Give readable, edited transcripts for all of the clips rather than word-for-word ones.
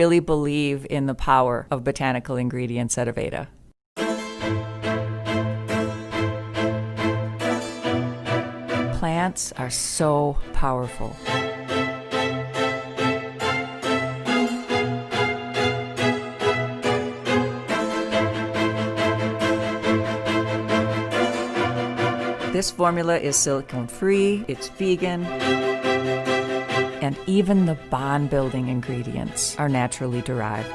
really believe in the power of botanical ingredients at Aveda. Plants are so powerful. This formula is silicone-free, it's vegan, and even the bond-building ingredients are naturally derived.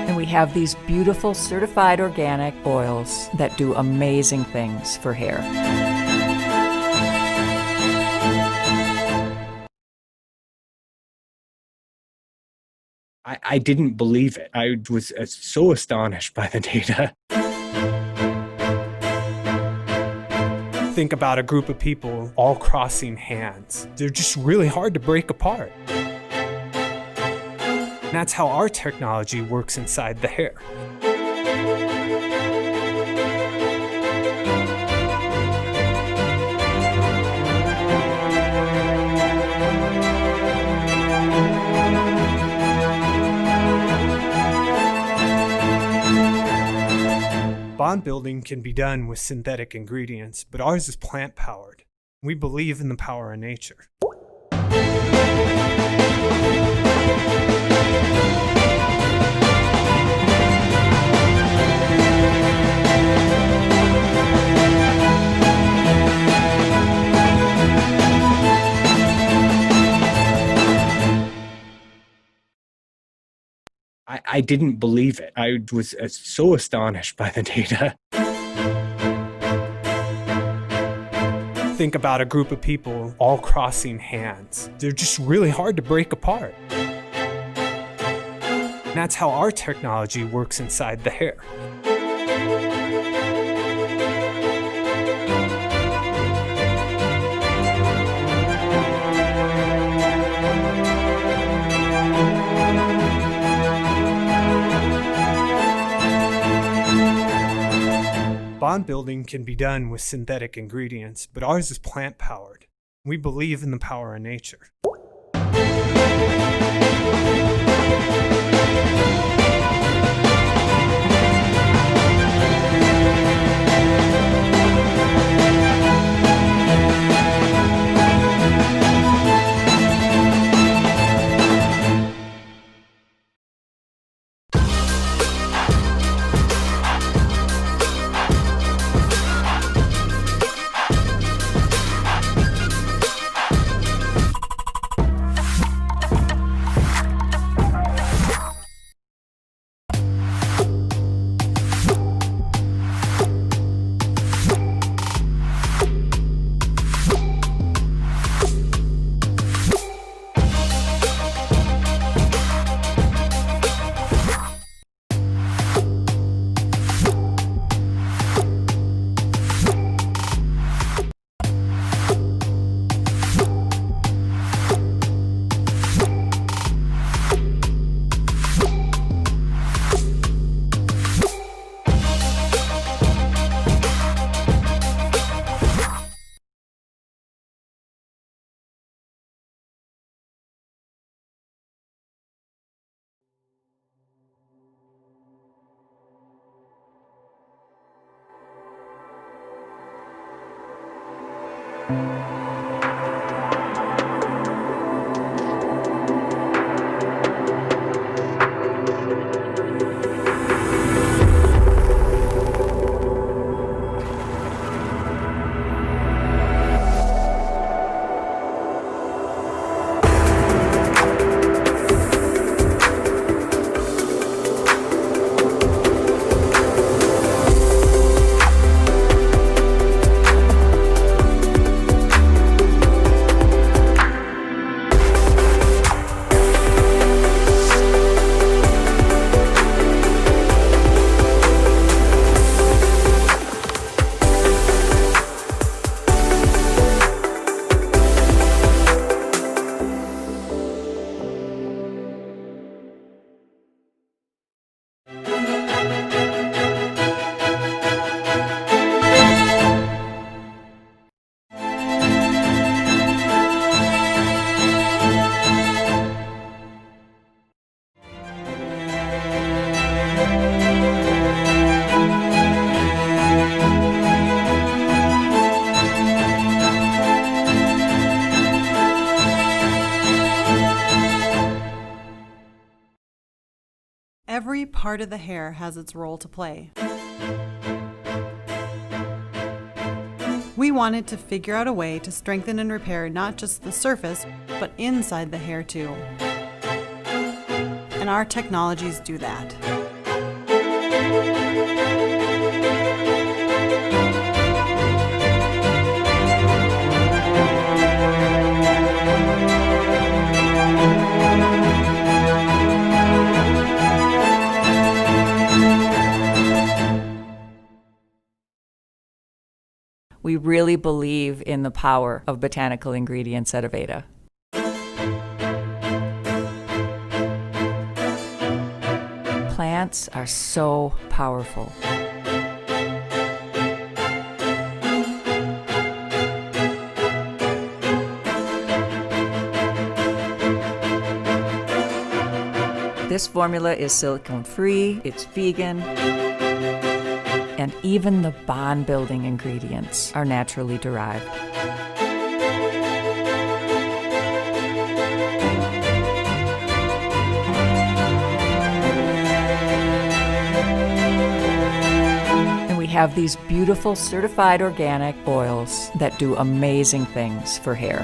And we have these beautiful certified organic oils that do amazing things for hair. I didn't believe it. I was so astonished by the data. Think about a group of people all crossing hands. They're just really hard to break apart. And that's how our technology works inside the hair. Bond building can be done with synthetic ingredients, but ours is plant-powered. We believe in the power of nature. I didn't believe it. I was so astonished by the data. Think about a group of people all crossing hands. They're just really hard to break apart. And that's how our technology works inside the hair. Bond building can be done with synthetic ingredients, but ours is plant-powered. We believe in the power of nature. part of the hair has its role to play. We wanted to figure out a way to strengthen and repair not just the surface, but inside the hair too. And our technologies do that. We really believe in the power of botanical ingredients at Aveda. Plants are so powerful. This formula is silicone-free, it's vegan, and even the bond-building ingredients are naturally derived. And we have these beautiful certified organic oils that do amazing things for hair.